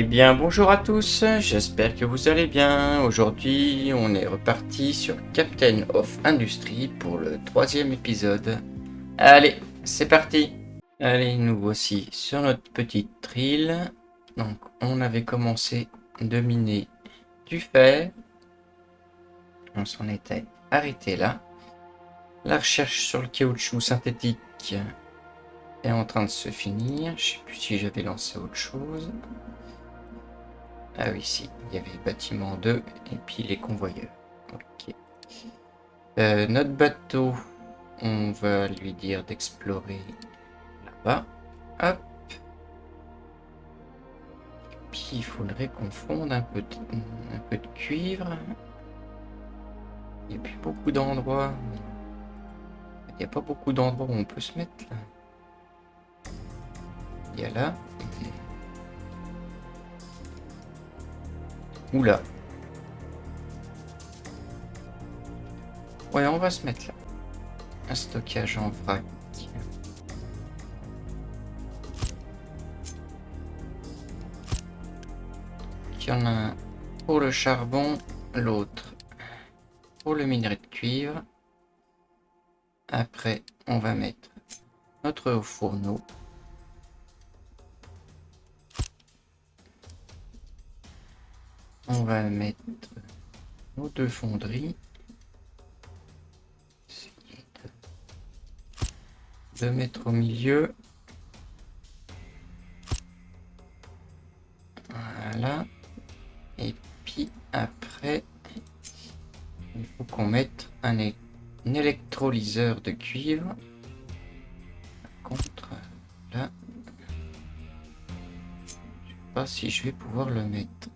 bien, bonjour à tous, j'espère que vous allez bien. Aujourd'hui, on est reparti sur Captain of Industry pour le 3e épisode. Allez, c'est parti. Allez, nous voici sur notre petite île. Donc, on avait commencé de miner du fer. On s'en était arrêté là. La recherche sur le caoutchouc synthétique est en train de se finir. Je sais plus si j'avais lancé autre chose. Ah oui, si, il y avait bâtiment 2 et puis les convoyeurs. Ok. Notre bateau, on va lui dire d'explorer là-bas. Hop. Et puis il faudrait qu'on fonde un peu de cuivre. Il n'y a plus beaucoup d'endroits. Il n'y a pas beaucoup d'endroits où on peut se mettre là. Il y a là. Oula. Ouais, on va se mettre là. Un stockage en vrac. Il y en a un pour le charbon, l'autre pour le minerai de cuivre. Après, on va mettre notre fourneau. On va mettre nos 2 fonderies. Essayer de mettre au milieu. Voilà. Et puis après, il faut qu'on mette un électrolyseur de cuivre. Contre là. Je sais pas si je vais pouvoir le mettre.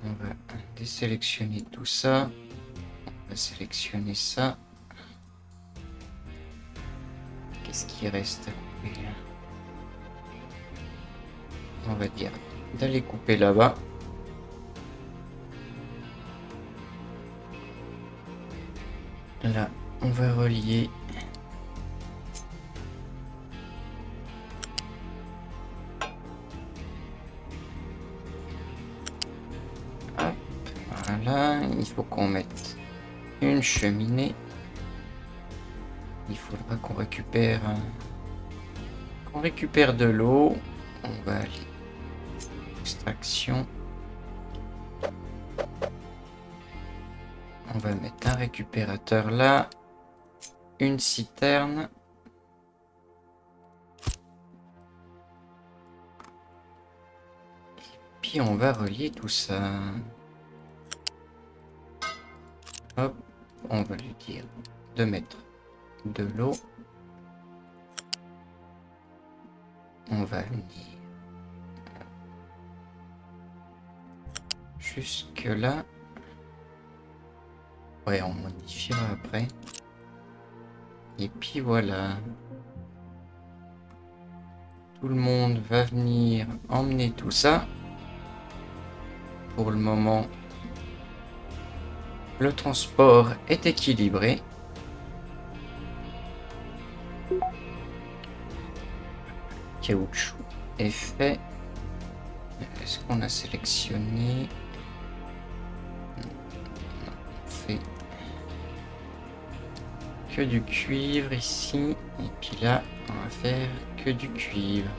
On va désélectionner tout ça. On va sélectionner ça. Qu'est-ce qui reste à couper là? On va dire d'aller couper là-bas. Là, on va relier. Hop, voilà, il faut qu'on mette une cheminée. Il faudra qu'on récupère de l'eau. On va aller extraction. On va mettre un récupérateur là, une citerne. Et puis on va relier tout ça. Hop, on va lui dire de mettre de l'eau. On va venir jusque là. Ouais, on modifiera après. Et puis voilà. Tout le monde va venir emmener tout ça. Pour le moment, le transport est équilibré. Caoutchouc est fait. Est-ce qu'on a sélectionné? On fait que du cuivre ici. Et puis là, on va faire que du cuivre.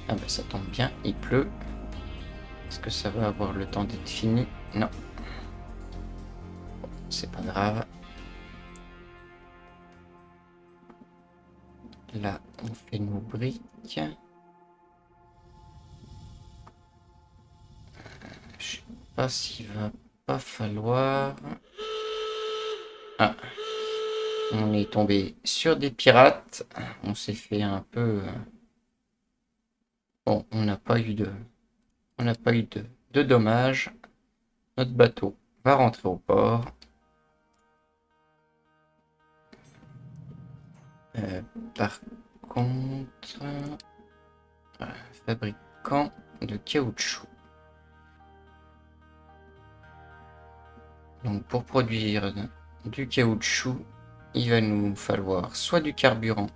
Ah bah ça tombe bien, il pleut. Est-ce que ça va avoir le temps d'être fini? Non. Bon, c'est pas grave. Là, on fait nos briques. Je sais pas s'il va pas falloir... Ah. On est tombé sur des pirates. On s'est fait un peu... Bon, on n'a pas eu de dommages. Notre bateau va rentrer au port. Par contre... fabricant de caoutchouc. Donc pour produire du caoutchouc, il va nous falloir soit du carburant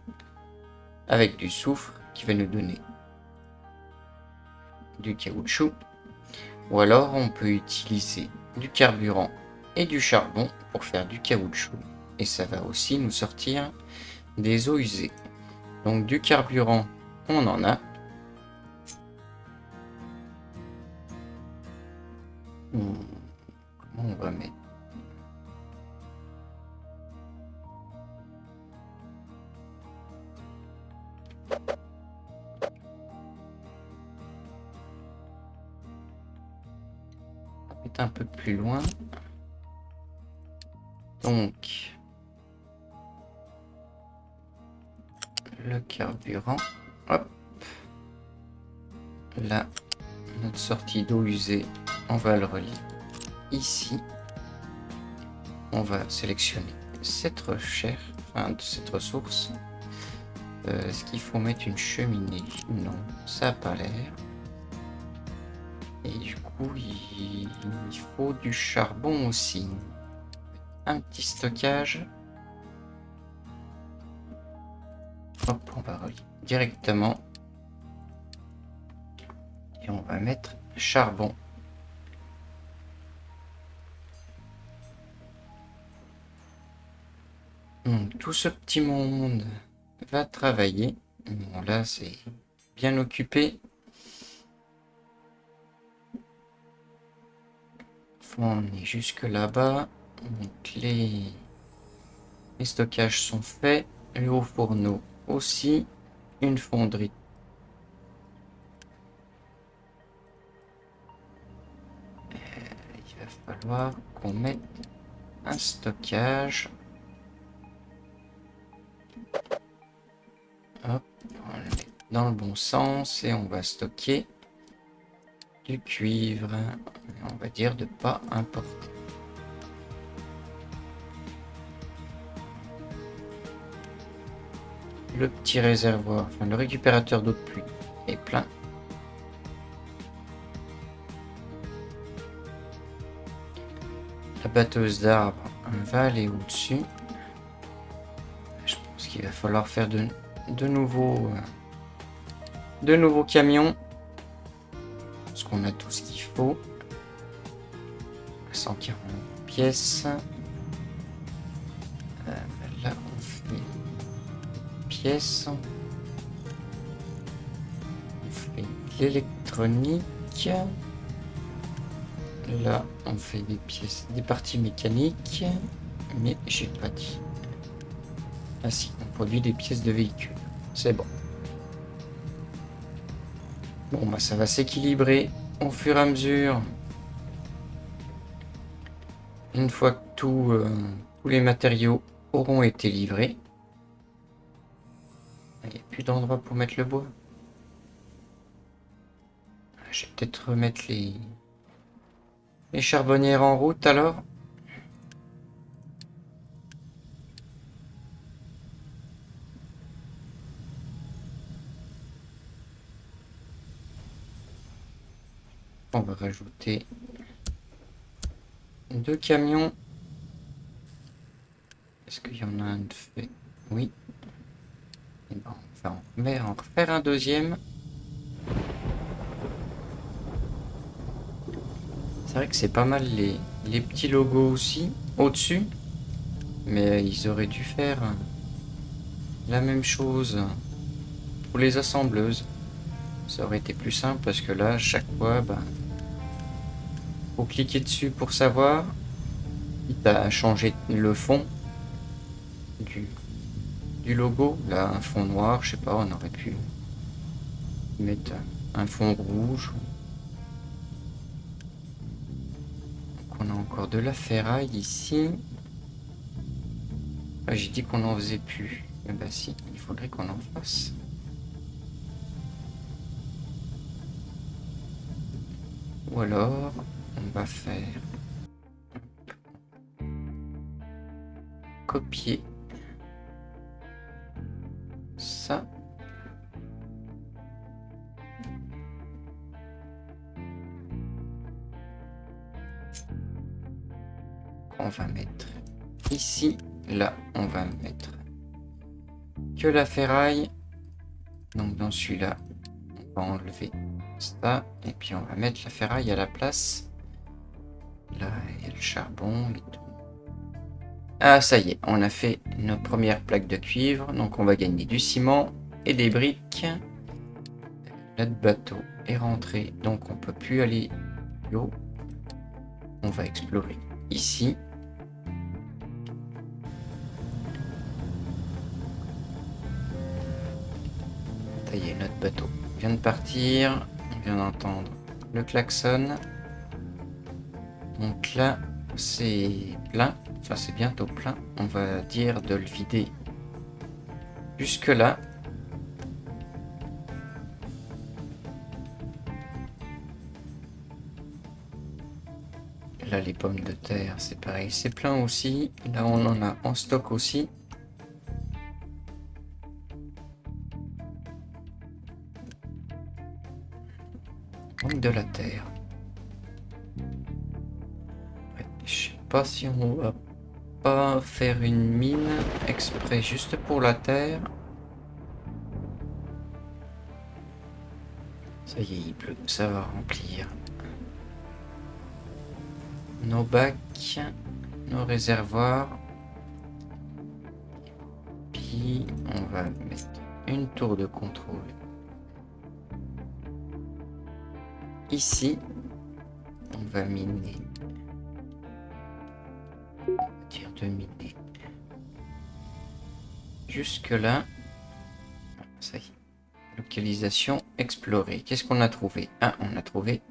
avec du soufre qui va nous donner du caoutchouc, ou alors on peut utiliser du carburant et du charbon pour faire du caoutchouc, et ça va aussi nous sortir des eaux usées. Donc du carburant, on en a. Comment on va mettre? On va mettre un peu plus loin. Donc le carburant, hop, là, notre sortie d'eau usée, on va le relier ici. On va sélectionner cette recherche, enfin cette ressource. Est-ce qu'il faut mettre une cheminée? Non, ça n'a pas l'air. Et du coup, il faut du charbon aussi. Un petit stockage. Hop, on va relier directement. Et on va mettre charbon. Donc, tout ce petit monde va travailler. Bon, là, c'est bien occupé. On est jusque là-bas. Donc, les stockages sont faits. Le haut fourneau aussi. Une fonderie. Il va falloir qu'on mette un stockage. Hop, on va le mettre dans le bon sens et on va stocker du cuivre. On va dire de pas importer. Le petit réservoir, enfin le récupérateur d'eau de pluie est plein. La batteuse d'arbres va aller au-dessus. Je pense qu'il va falloir faire de nouveaux camions. Parce qu'on a tout ce qu'il faut. 140 pièces. Là, on fait pièces. On fait l'électronique. Là, on fait des pièces, des parties mécaniques. Mais j'ai pas dit. Ah si, on produit des pièces de véhicules. C'est bon. Bon, bah ça va s'équilibrer au fur et à mesure. Une fois que tous les matériaux auront été livrés. Il n'y a plus d'endroit pour mettre le bois. Je vais peut-être remettre les charbonnières en route alors. On va rajouter 2 camions. Est-ce qu'il y en a un de fait? Oui. Et ben, on va en refaire un deuxième. C'est vrai que c'est pas mal les petits logos aussi au-dessus. Mais ils auraient dû faire la même chose pour les assembleuses. Ça aurait été plus simple parce que là, chaque fois, bah, faut cliquer dessus pour savoir. Quitte à changer le fond du logo. Là, un fond noir, je sais pas, on aurait pu mettre un fond rouge. Donc on a encore de la ferraille ici. Ah, j'ai dit qu'on en faisait plus. Eh ben si, il faudrait qu'on en fasse. Ou alors, on va faire copier ça. On va mettre ici. là, on va mettre que la ferraille. Donc dans celui-là, on va enlever ça. Et puis on va mettre la ferraille à la place. Là, il y a le charbon et tout. Ah, ça y est, on a fait nos premières plaques de cuivre. Donc on va gagner du ciment et des briques. Notre bateau est rentré, donc on peut plus aller plus haut. On va explorer ici. Ça y est, notre bateau vient de partir. On vient d'entendre le klaxon. Donc là, c'est plein. Enfin, c'est bientôt plein. On va dire de le vider jusque là. Là, les pommes de terre, c'est pareil. C'est plein aussi. Là, on en a en stock aussi. Donc de la terre. Ouais, je sais pas si on va pas faire une mine exprès juste pour la terre. Ça y est, il pleut. Ça va remplir nos bacs, nos réservoirs. Puis on va mettre une tour de contrôle ici. On va miner. On va dire de miner jusque là. Ça y est. Localisation explorée. Qu'est-ce qu'on a trouvé? Ah, on a trouvé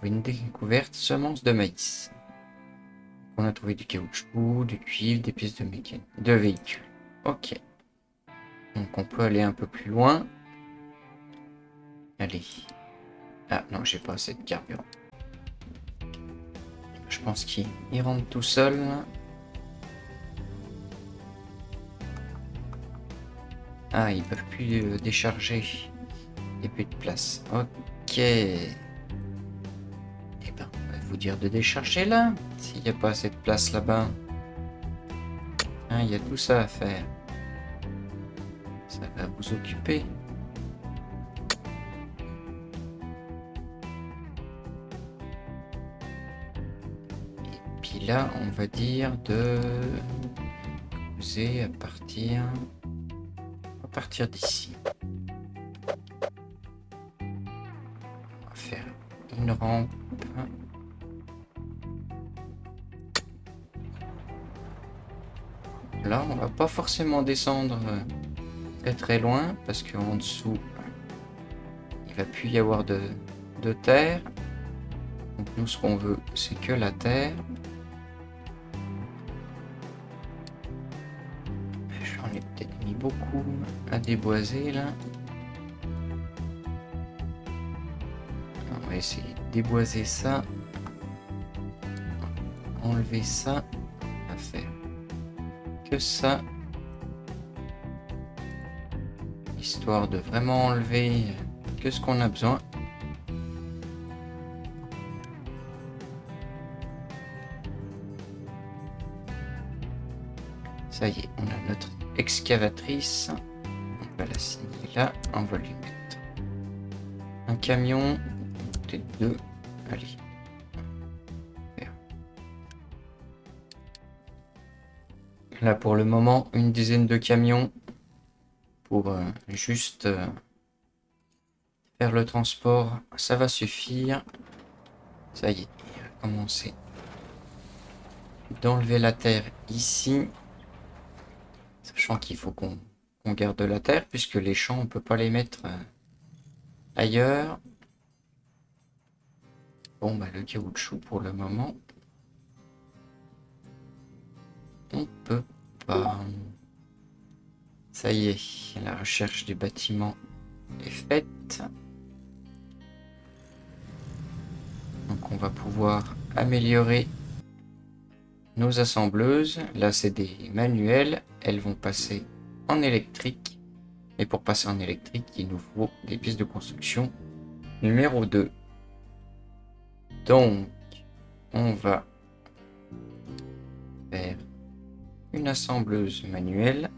une découverte, semence de maïs. On a trouvé du caoutchouc, du cuivre, des pièces de mécanique, de véhicules. Ok. Donc on peut aller un peu plus loin. Allez. Ah non, j'ai pas assez de carburant. Je pense qu'il rentre tout seul. Ah, ils peuvent plus décharger. Il n'y a plus de place. Ok. Eh ben, on va vous dire de décharger là. S'il n'y a pas assez de place là-bas. Hein, il y a tout ça à faire. Ça va vous occuper. Et puis là, on va dire de poser à partir d'ici. On va faire une rampe. Là, on va pas forcément descendre très très loin parce qu'en dessous, il va plus y avoir de terre. Donc nous, ce qu'on veut, c'est que la terre. J'en ai peut-être mis beaucoup à déboiser là. On va essayer de déboiser ça. Enlever ça. On va faire que ça. Histoire de vraiment enlever que ce qu'on a besoin. Ça y est, on a notre excavatrice. On va la signer là. On va lui mettre un camion. Peut-être deux. Allez. Là pour le moment, une dizaine de camions pour juste faire le transport. Ça va suffire. Ça y est, on va commencer d'enlever la terre ici. Sachant qu'il faut qu'on garde la terre puisque les champs on peut pas les mettre ailleurs. Bon bah le caoutchouc pour le moment on peut pas. Ça y est, la recherche des bâtiments est faite. Donc on va pouvoir améliorer nos assembleuses. Là c'est des manuels, elles vont passer en électrique. Et pour passer en électrique, il nous faut des pièces de construction numéro 2. Donc, on va faire une assembleuse manuelle.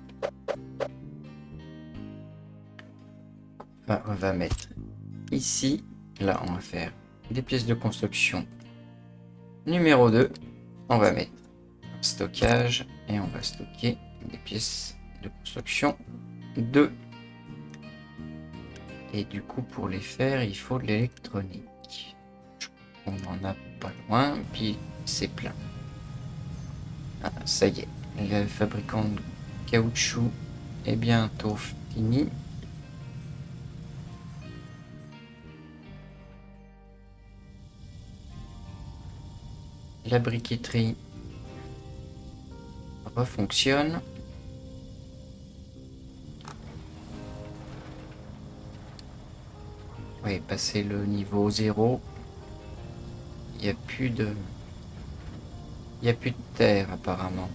On va mettre ici. Là, on va faire des pièces de construction numéro 2. On va mettre un stockage et on va stocker des pièces de construction 2. Et du coup, pour les faire, il faut de l'électronique. On en a pas loin, puis c'est plein. Ah, ça y est, le fabricant de caoutchouc est bientôt fini. La briqueterie refonctionne. Oui, passer le niveau 0. Il n'y a plus de... Il n'y a plus de terre apparemment.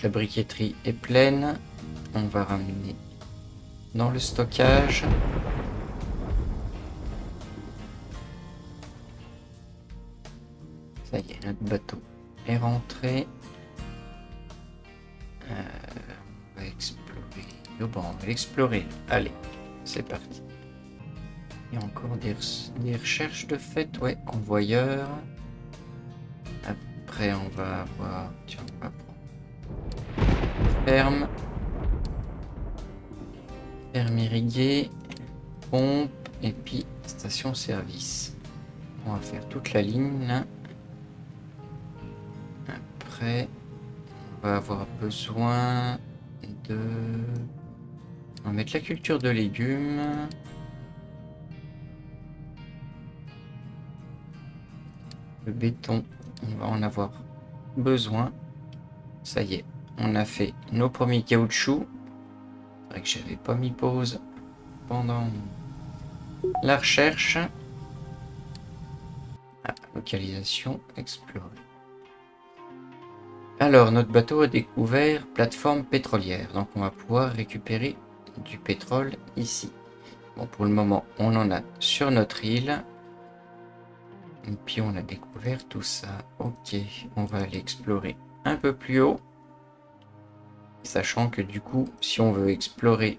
La briqueterie est pleine. On va ramener dans le stockage. Ça y est, notre bateau est rentré. On va explorer. Oh bon, on va l'explorer. Allez, c'est parti. Il y a encore des recherches de fait. Ouais, convoyeur. Après, on va avoir... Tiens, on va prendre ferme. Ferme irriguée. Pompe. Et puis, station-service. On va faire toute la ligne là. Après, on va avoir besoin de... On va mettre la culture de légumes. Le béton, on va en avoir besoin. Ça y est, on a fait nos premiers caoutchoucs. C'est vrai que j'avais pas mis pause pendant la recherche. Ah, localisation, explorer. Alors, notre bateau a découvert plateforme pétrolière. Donc, on va pouvoir récupérer du pétrole ici. Bon, pour le moment, on en a sur notre île. Et puis, on a découvert tout ça. Ok, on va aller explorer un peu plus haut. Sachant que du coup, si on veut exploiter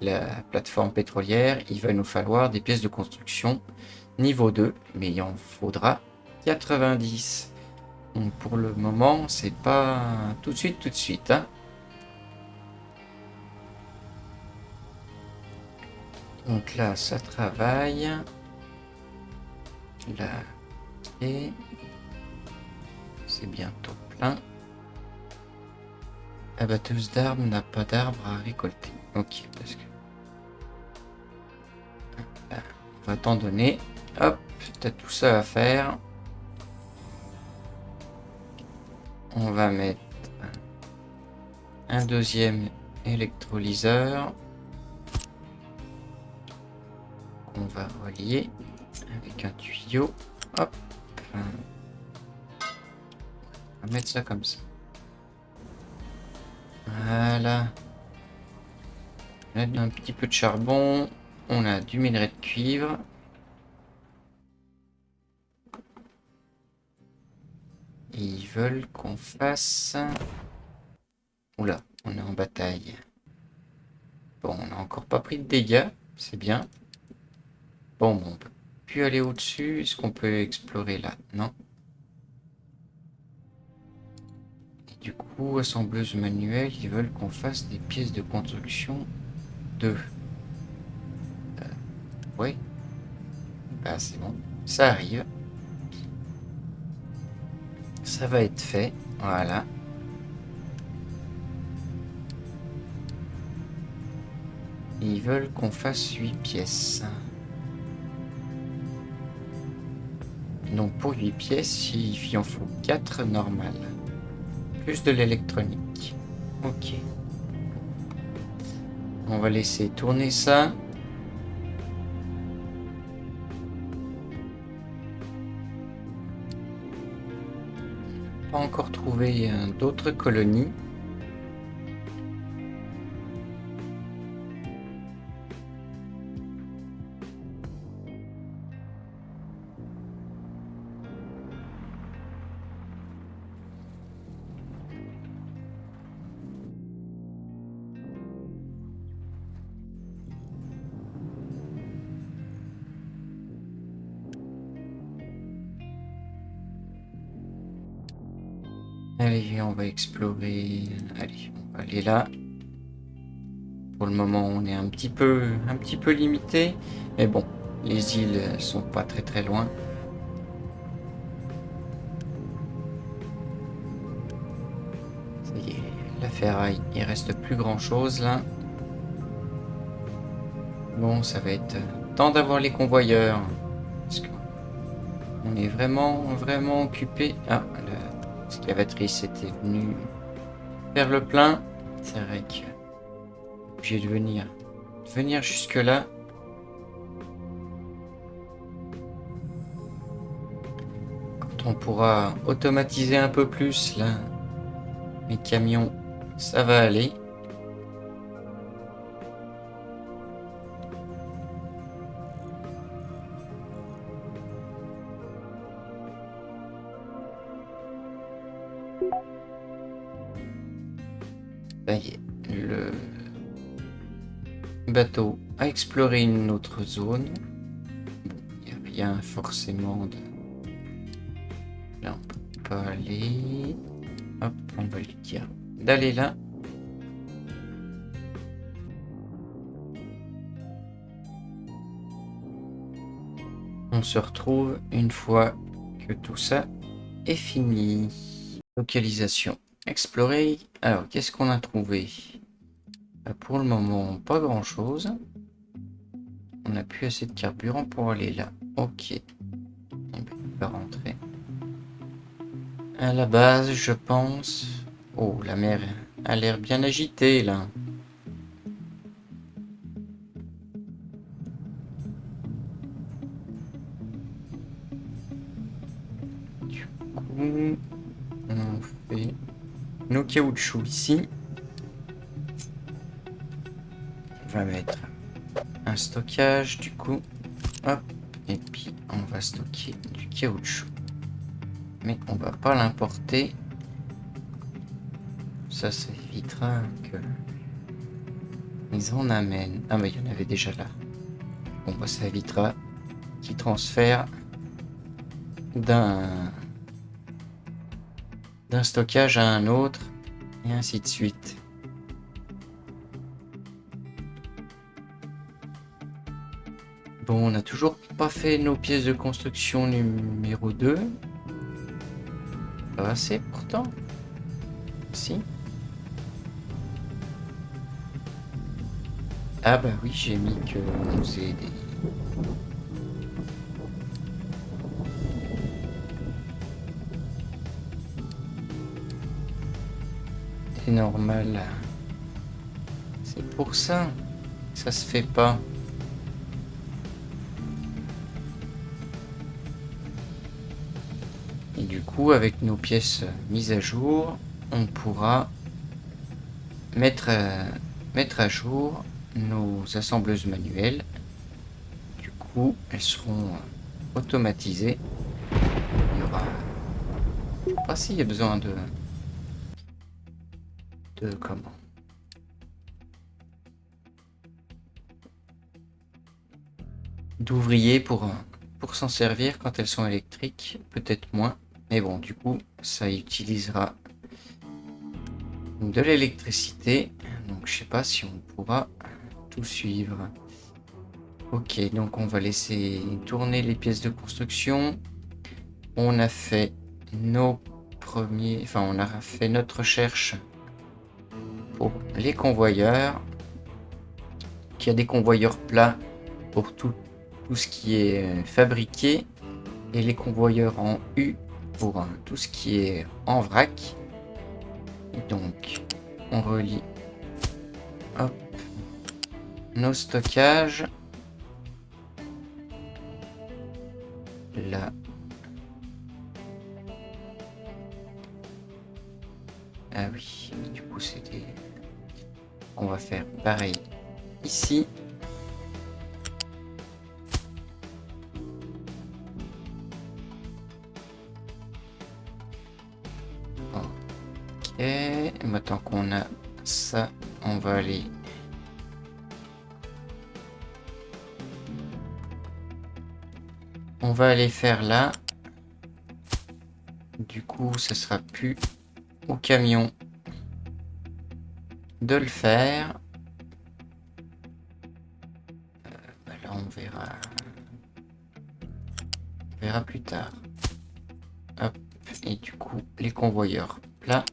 la plateforme pétrolière, il va nous falloir des pièces de construction niveau 2, mais il en faudra 90. Donc pour le moment, c'est pas tout de suite. Hein. Donc là, ça travaille. Là, et c'est bientôt plein. La batteuse d'arbres n'a pas d'arbres à récolter. Ok, parce que... Là, on va t'en donner. Hop, t'as tout ça à faire. On va mettre un deuxième électrolyseur. On va relier avec un tuyau. Hop. On va mettre ça comme ça. Voilà. On a un petit peu de charbon. On a du minerai de cuivre. Et ils veulent qu'on fasse... Oula, on est en bataille. Bon, on n'a encore pas pris de dégâts. C'est bien. Bon, on peut plus aller au-dessus. Est-ce qu'on peut explorer là? Non. Et du coup, assembleuse manuelle, ils veulent qu'on fasse des pièces de construction de... ouais. Bah, c'est bon. Ça arrive. Ça va être fait. Voilà. Ils veulent qu'on fasse 8 pièces. Donc pour 8 pièces, il en faut 4 normales. Plus de l'électronique. Ok. On va laisser tourner ça. Pas encore trouvé d'autres colonies. Allez, on va explorer. Allez, on va aller là. Pour le moment, on est un petit peu limité. Mais bon, les îles sont pas très loin. Ça y est, la ferraille, il reste plus grand chose là. Bon, ça va être temps d'avoir les convoyeurs. Parce qu'on est vraiment occupé. Ah, l'excavatrice était venue faire le plein. C'est vrai que j'ai de venir jusque là. Quand on pourra automatiser un peu plus là, les camions, ça va aller. Ça y est, le bateau a exploré une autre zone. Bon, il n'y a rien forcément de... Là, on peut pas aller. Hop, on va lui dire d'aller là. On se retrouve une fois que tout ça est fini. Localisation explorée. Alors, qu'est-ce qu'on a trouvé? Pour le moment, pas grand-chose. On n'a plus assez de carburant pour aller là. Ok. Eh ben, on va rentrer à la base, je pense. Oh, la mer a l'air bien agitée là. Du coup, on fait nos caoutchoucs ici. On va mettre un stockage du coup. Hop. Et puis on va stocker du caoutchouc. Mais on va pas l'importer. Ça évitera que ils en amènent. Ah mais il y en avait déjà là. Bon bah ça évitera qu'ils transfèrent d'un stockage à un autre et ainsi de suite. Bon, on n'a toujours pas fait nos pièces de construction numéro 2. Pas assez pourtant. Si. Ah bah oui, j'ai mis que on faisait des... C'est normal. C'est pour ça. Ça se fait pas. Et du coup, avec nos pièces mises à jour, on pourra mettre à jour nos assembleuses manuelles. Du coup, elles seront automatisées. Il y aura... Je sais pas s'il y a besoin de comment? D'ouvriers pour s'en servir quand elles sont électriques, peut-être moins. Mais bon, du coup, ça utilisera de l'électricité. Donc, je sais pas si on pourra tout suivre. Ok, donc on va laisser tourner les pièces de construction. On a fait nos premiers... Enfin, on a fait notre recherche pour les convoyeurs. Il y a des convoyeurs plats pour tout ce qui est fabriqué. Et les convoyeurs en U pour tout ce qui est en vrac. Et donc, on relie hop, nos stockages. Là. Ah oui, du coup, c'était... On va faire pareil ici. Ok, et maintenant qu'on a ça, on va aller faire là. Du coup, ça sera plus au camion de le faire. Là, on verra plus tard. Hop, et du coup, les convoyeurs plats.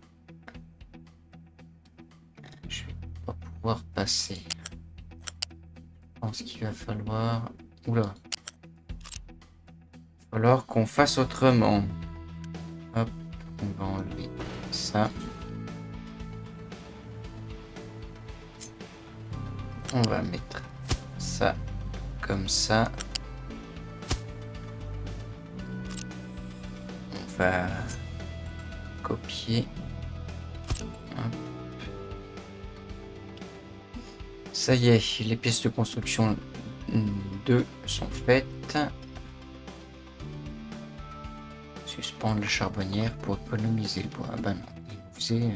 Je vais pas pouvoir passer. Je pense qu'il va falloir... Oula. Il va falloir qu'on fasse autrement. Hop, on va enlever ça. On va mettre ça comme ça. On va copier. Hop. Ça y est, les pièces de construction 2 sont faites. Suspendre la charbonnière pour économiser le bois. Ah bah non, il nous faisait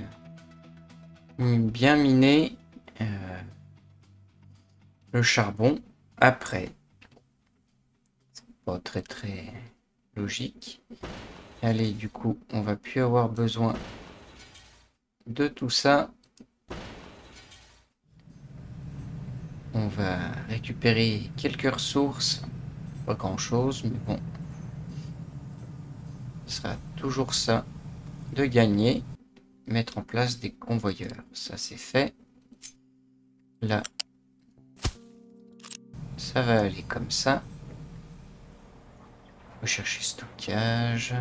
bien miner le charbon après. C'est pas très logique. Allez, du coup, on va plus avoir besoin de tout ça. On va récupérer quelques ressources. Pas grand chose, mais bon. Ce sera toujours ça de gagner. Mettre en place des convoyeurs. Ça, c'est fait. Là, ça va aller comme ça. Rechercher stockage.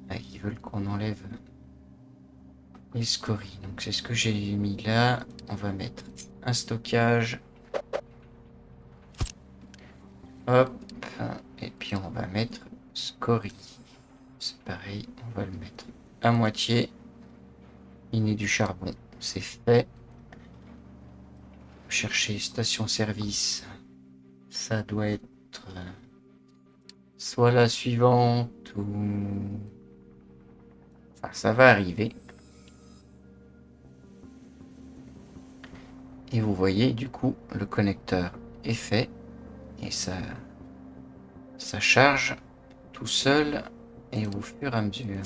Ah, ils veulent qu'on enlève les scories. Donc c'est ce que j'ai mis là. On va mettre un stockage. Hop. Et puis on va mettre scorie. C'est pareil. On va le mettre à moitié. Miner du charbon. C'est fait. Chercher station-service. Ça doit être soit la suivante ou... Enfin, ça va arriver. Et vous voyez, du coup, le connecteur est fait. Et ça charge tout seul et au fur et à mesure.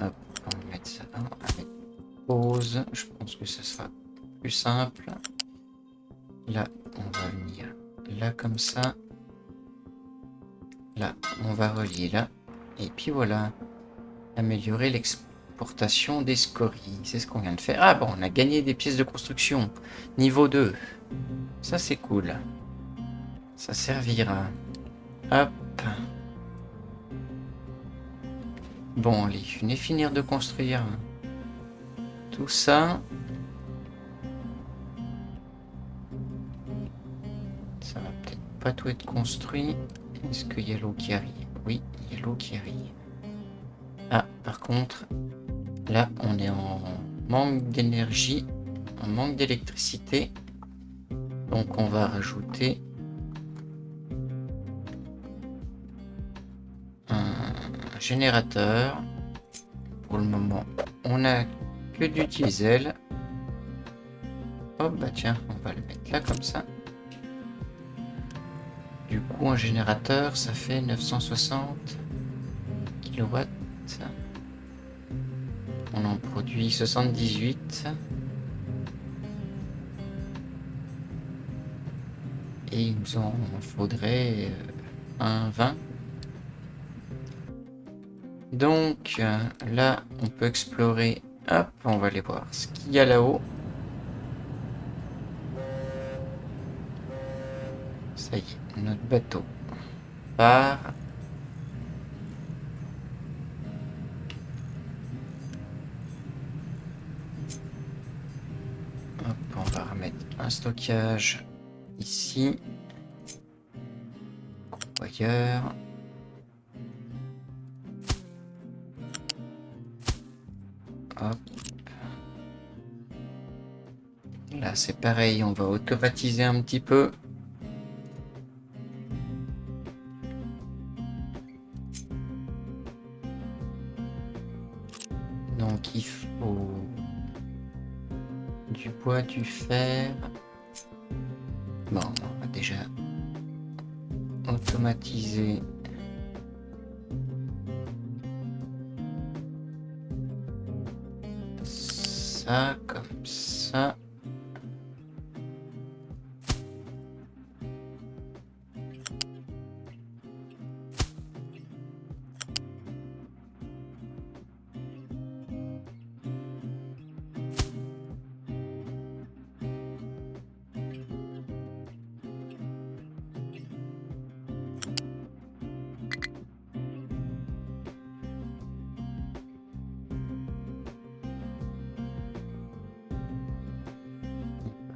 Hop, on va mettre ça là. On va mettre pause. Je pense que ce sera plus simple. Là, on va venir là comme ça. Là, on va relier là. Et puis voilà. Améliorer l'exportation des scories. C'est ce qu'on vient de faire. Ah bon, on a gagné des pièces de construction. Niveau 2. Ça, c'est cool. Ça servira. Hop. Bon, allez, je vais finir de construire tout ça. Ça va peut-être pas tout être construit. Est-ce qu'il y a l'eau qui arrive? Oui, il y a l'eau qui arrive. Ah, par contre, là, on est en manque d'énergie, en manque d'électricité. Donc, on va rajouter un générateur. Pour le moment, on a que du diesel. Oh, bah tiens, on va le mettre là comme ça. Du coup, un générateur, ça fait 960 kW. On en produit 78. Et il nous en faudrait un 20. Donc là, on peut explorer. Hop, on va aller voir ce qu'il y a là-haut. Ça y est, notre bateau part. Hop, on va remettre un stockage ici. Convoyeur. Hop. Là, c'est pareil, on va automatiser un petit peu. Donc, il faut du bois, du fer. Bon, on va déjà automatiser ça, comme ça.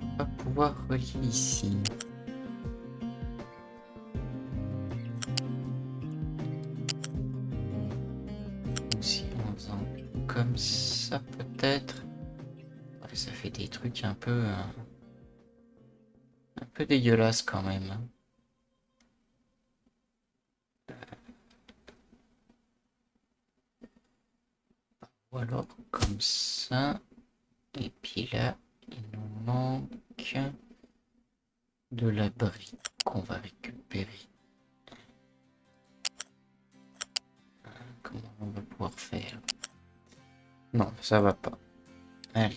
On va pouvoir relier ici. Aussi en faisant comme ça peut-être. Ouais, ça fait des trucs un peu dégueulasses quand même. Ou alors comme ça. Et puis là, il nous manque de la brique qu'on va récupérer. Comment on va pouvoir faire? Non, ça va pas. Allez.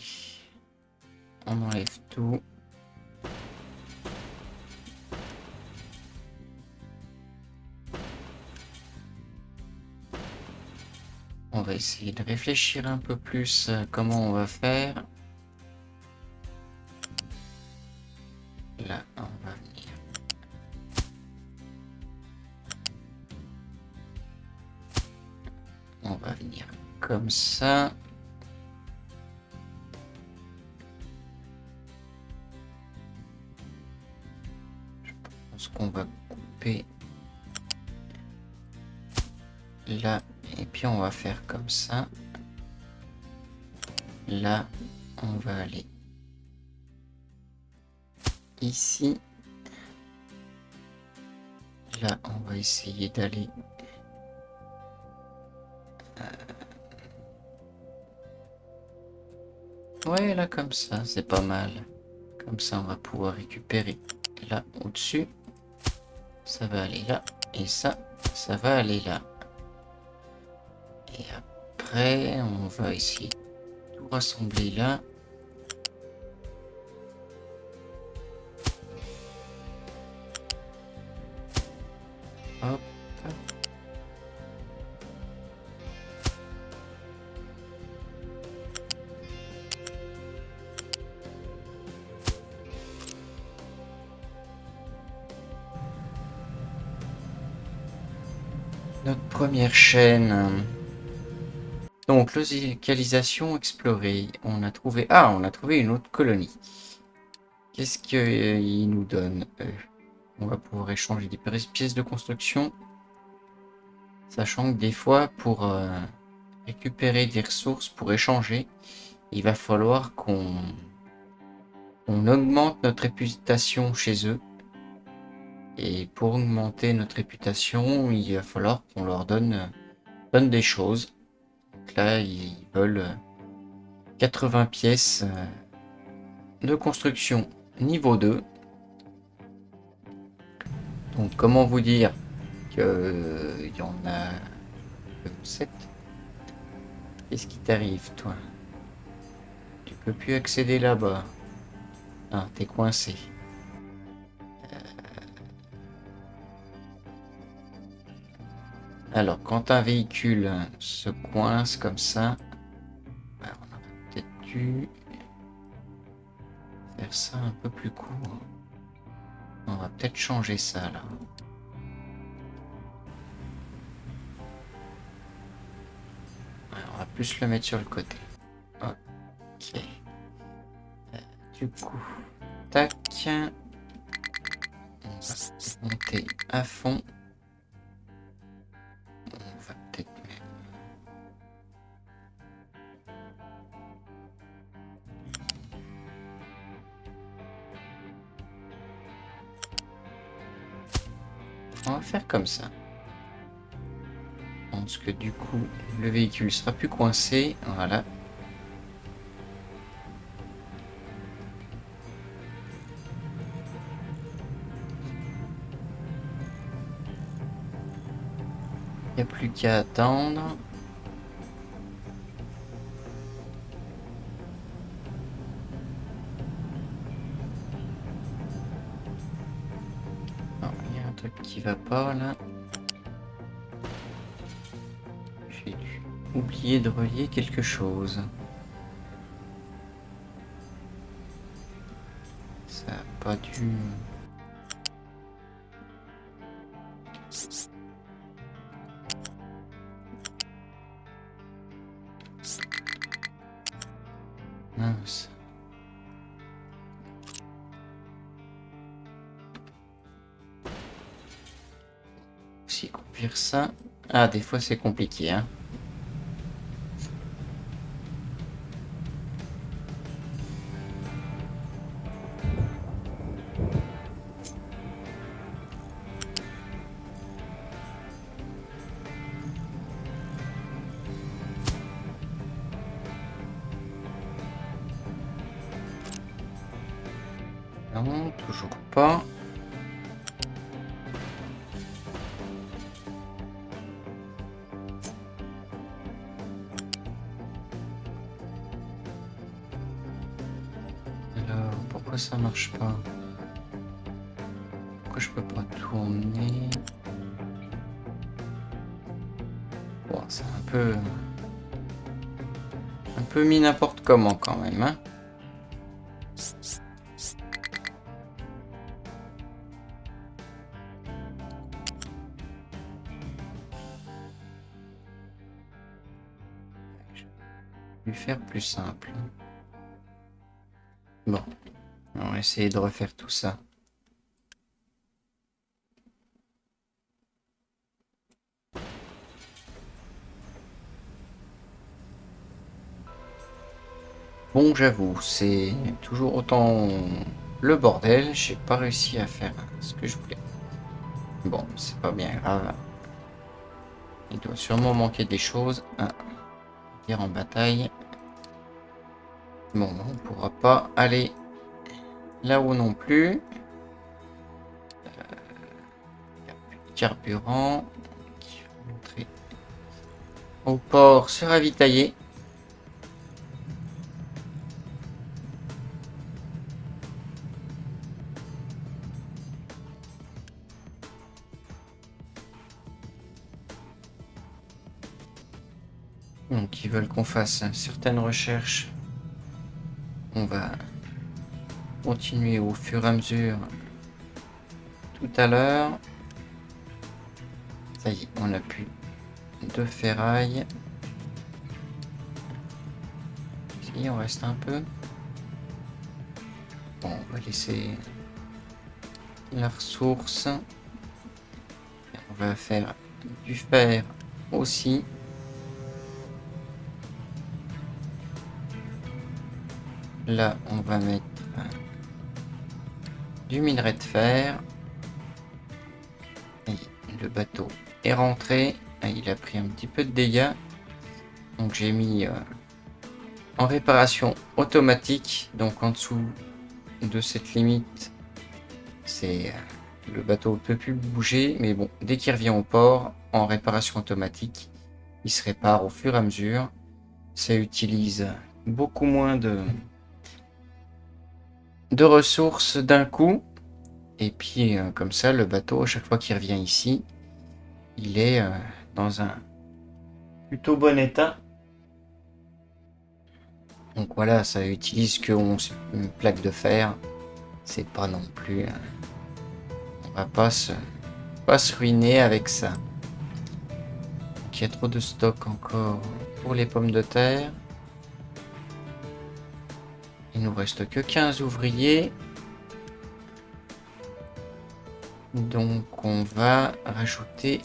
On enlève tout. On va essayer de réfléchir un peu plus à comment on va faire. Là, on va venir. On va venir comme ça. Je pense qu'on va couper là. Et puis on va faire comme ça. Là, on va aller ici. Là, on va essayer d'aller ouais, là, comme ça, c'est pas mal. Comme ça, on va pouvoir récupérer là, au-dessus. Ça va aller là. Et ça va aller là. Et après, on va essayer de tout rassembler là. Hop. Notre première chaîne. Donc, localisation explorée. On a trouvé... Ah, on a trouvé une autre colonie. Qu'est-ce qu'ils nous donnent, eux? On va pouvoir échanger des pièces de construction. Sachant que des fois, pour récupérer des ressources, pour échanger, il va falloir qu'on augmente notre réputation chez eux. Et pour augmenter notre réputation, il va falloir qu'on leur donne des choses. Donc là, ils veulent 80 pièces de construction niveau 2. Donc comment vous dire qu'il y en a 7. Qu'est-ce qui t'arrive, toi? Tu peux plus accéder là-bas. Ah, t'es coincé. Alors, quand un véhicule se coince comme ça, on aurait peut-être dû faire ça un peu plus court. On va peut-être changer ça là. Ouais, on va plus le mettre sur le côté. Ok. Du coup, tac. On va monter à fond. On va peut-être mettre... On va faire comme ça. Je pense que du coup, le véhicule sera plus coincé. Voilà. Il n'y a plus qu'à attendre. truc qui va pas là. J'ai dû oublier de relier quelque chose. Ça a pas dû... Mince. Si conduire ça... Ah, des fois c'est compliqué, hein. Non, toujours pas. Alors, pourquoi ça marche pas? Pourquoi je peux pas tourner? Bon, c'est un peu mis n'importe comment quand même, hein. Je vais faire plus simple. Bon, on va essayer de refaire tout ça. Bon, j'avoue, c'est toujours autant le bordel. J'ai pas réussi à faire ce que je voulais. Bon, c'est pas bien grave. Il doit sûrement manquer des choses à dire en bataille. Bon, on pourra pas aller là-haut non plus. Carburant qui va montrer au port se ravitailler. Donc ils veulent qu'on fasse certaines recherches. On va continuer au fur et à mesure tout à l'heure. Ça y est, on a plus de ferraille. Si, on reste un peu. Bon, on va laisser la ressource. On va faire du fer aussi. Là, on va mettre du minerai de fer. Et le bateau est rentré. Il a pris un petit peu de dégâts. Donc j'ai mis en réparation automatique. Donc en dessous de cette limite, c'est le bateau ne peut plus bouger. Mais bon, dès qu'il revient au port, en réparation automatique, il se répare au fur et à mesure. Ça utilise beaucoup moins de ressources d'un coup. Et puis comme ça, le bateau, à chaque fois qu'il revient ici, il est dans un plutôt bon état. Donc voilà, ça utilise que une plaque de fer. C'est pas non plus... on va pas se ruiner avec ça. Donc il y a trop de stock encore pour les pommes de terre. Il nous reste que 15 ouvriers. Donc on va rajouter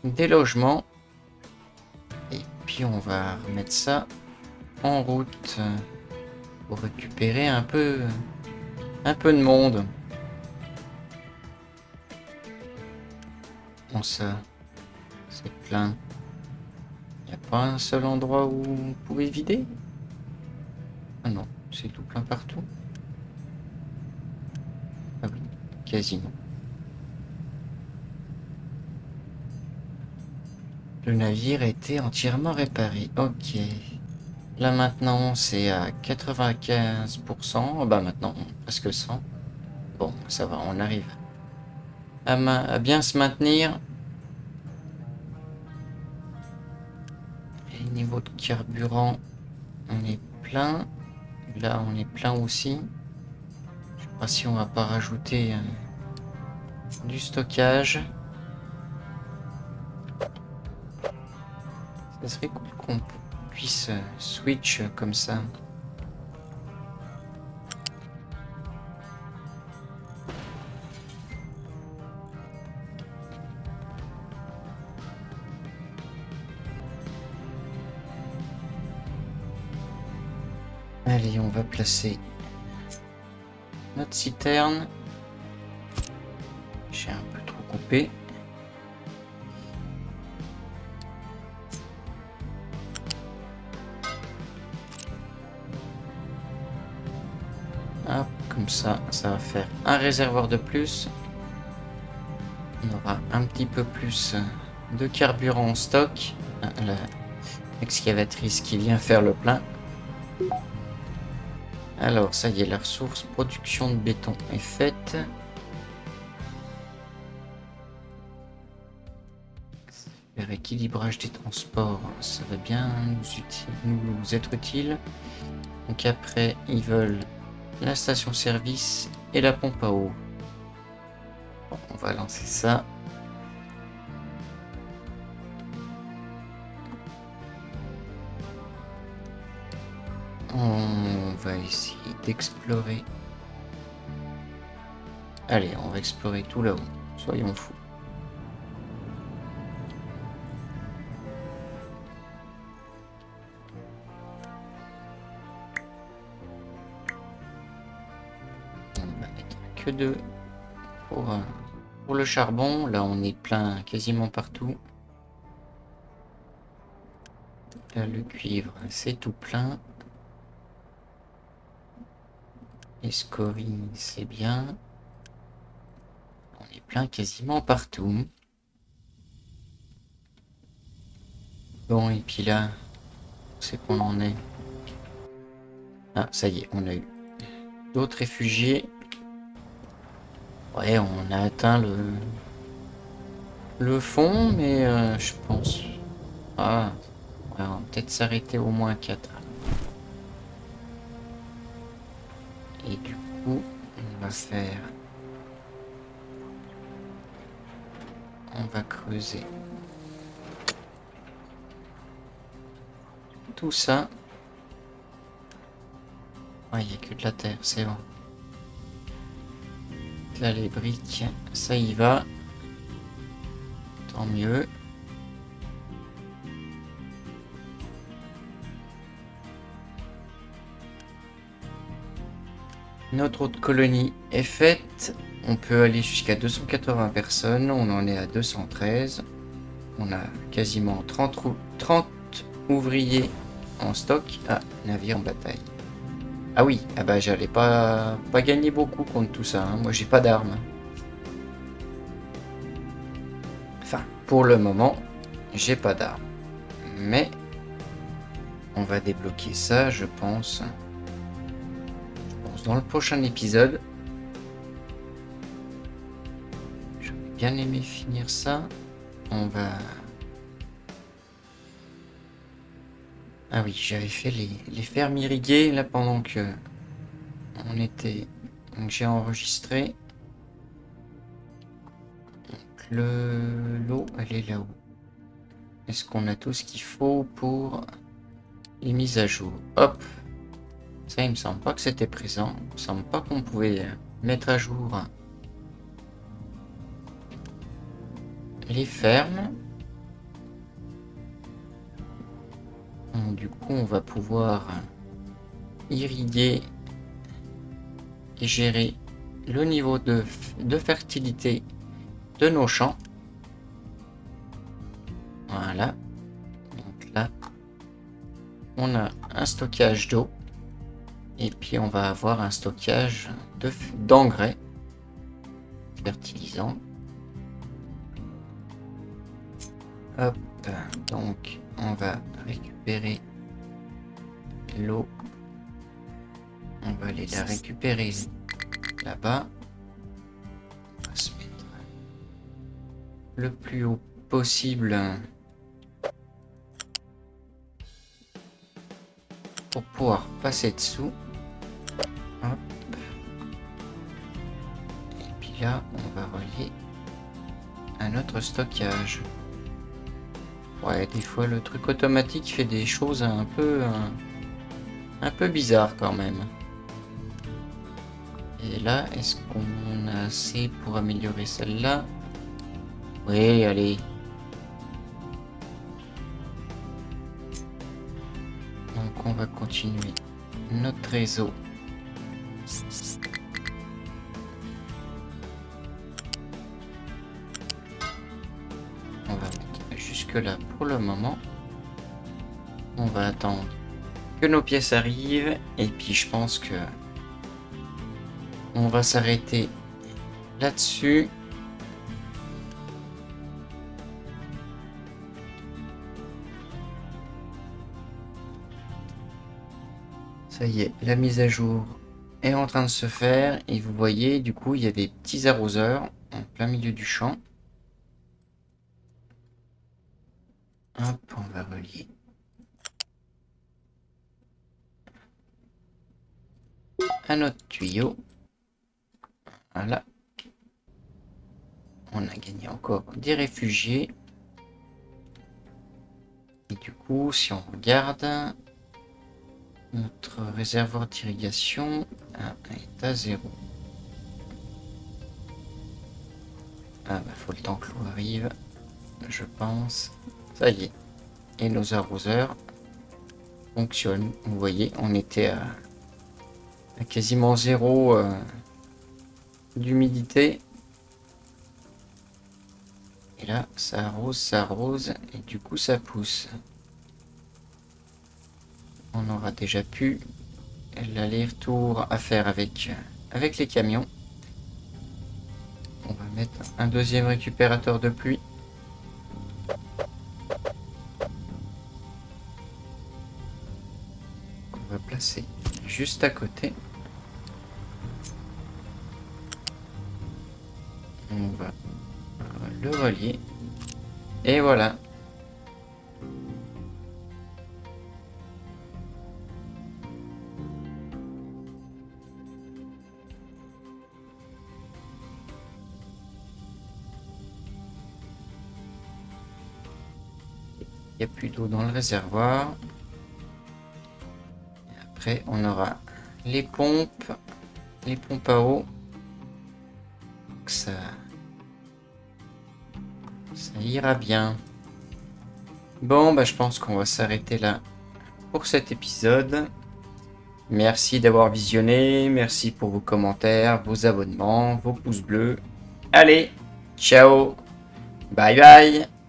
des logements. Et puis on va remettre ça en route pour récupérer un peu de monde. Bon, ça, c'est plein. Il n'y a pas un seul endroit où on pouvait vider? Ah non, c'est tout plein partout. Ah oui, quasiment. Le navire était entièrement réparé. Ok. Là maintenant c'est à 95%. Bah maintenant presque 100. Bon, ça va, on arrive à bien se maintenir. Et niveau de carburant, on est plein. Là, on est plein aussi. Je sais pas si on va pas rajouter du stockage. Ça serait cool qu'on puisse switch comme ça. Allez, on va placer notre citerne. J'ai un peu trop coupé. Hop, comme ça va faire un réservoir de plus. On aura un petit peu plus de carburant en stock. L'excavatrice qui vient faire le plein. Alors, ça y est, la ressource production de béton est faite. Le rééquilibrage des transports, ça va bien nous être utile. Donc après, ils veulent la station-service et la pompe à eau. Bon, on va lancer ça. On va essayer d'explorer. Allez, on va explorer tout là-haut. Soyons fous. On va mettre que 2 pour le charbon. Là, on est plein quasiment partout. Là, le cuivre, c'est tout plein. Les scories, c'est bien. On est plein quasiment partout. Bon, et puis là, c'est qu'on en est. Ah, ça y est, on a eu d'autres réfugiés. Ouais, on a atteint le fond, mais je pense... Ah, ouais, on va peut-être s'arrêter au moins 4. Et du coup, on va faire... On va creuser tout ça. Ouais, il n'y a que de la terre, c'est bon. Là, les briques, ça y va. Tant mieux. Notre autre colonie est faite. On peut aller jusqu'à 280 personnes. On en est à 213. On a quasiment 30 ouvriers en stock. Ah, navire en bataille. Ah oui, ah bah j'allais pas gagner beaucoup contre tout ça. Hein. Moi j'ai pas d'armes. Enfin, pour le moment, j'ai pas d'armes. Mais on va débloquer ça, je pense. Dans le prochain épisode. J'aurais bien aimé finir ça. On va... Ah oui, j'avais fait les fermes irriguées là pendant que on était... Donc j'ai enregistré. Donc l'eau, elle est là-haut. Est-ce qu'on a tout ce qu'il faut pour les mises à jour? Hop. Ça, il me semble pas que c'était présent. Il me semble pas qu'on pouvait mettre à jour les fermes. Donc, du coup, on va pouvoir irriguer et gérer le niveau de fertilité de nos champs. Voilà. Donc là, on a un stockage d'eau. Et puis on va avoir un stockage d'engrais fertilisants. Hop, donc on va récupérer l'eau. On va aller la récupérer là-bas. le plus haut possible pour pouvoir passer dessous. Hop. Et puis là, on va relier à notre stockage. Ouais, des fois le truc automatique fait des choses un peu bizarres quand même. Et là, est-ce qu'on a assez pour améliorer celle-là? Oui, allez. Donc on va continuer notre réseau. On va mettre jusque là pour le moment. On va attendre que nos pièces arrivent et puis je pense que on va s'arrêter là-dessus. Ça y est, la mise à jour est en train de se faire et vous voyez du coup il y a des petits arroseurs en plein milieu du champ. Hop, on va relier à notre tuyau. Voilà. On a gagné encore des réfugiés. Et du coup, si on regarde, notre réservoir d'irrigation est à 0. Ah bah faut le temps que l'eau arrive, je pense. Ça y est. Et nos arroseurs fonctionnent. Vous voyez, on était à quasiment 0 d'humidité. Et là, ça arrose, et du coup ça pousse. On aura déjà pu l'aller-retour à faire avec les camions. On va mettre un deuxième récupérateur de pluie. On va placer juste à côté. On va le relier. Et voilà. Il n'y a plus d'eau dans le réservoir. Et après, on aura les pompes à eau. Donc ça ira bien. Bon, bah, je pense qu'on va s'arrêter là pour cet épisode. Merci d'avoir visionné. Merci pour vos commentaires, vos abonnements, vos pouces bleus. Allez, ciao. Bye bye.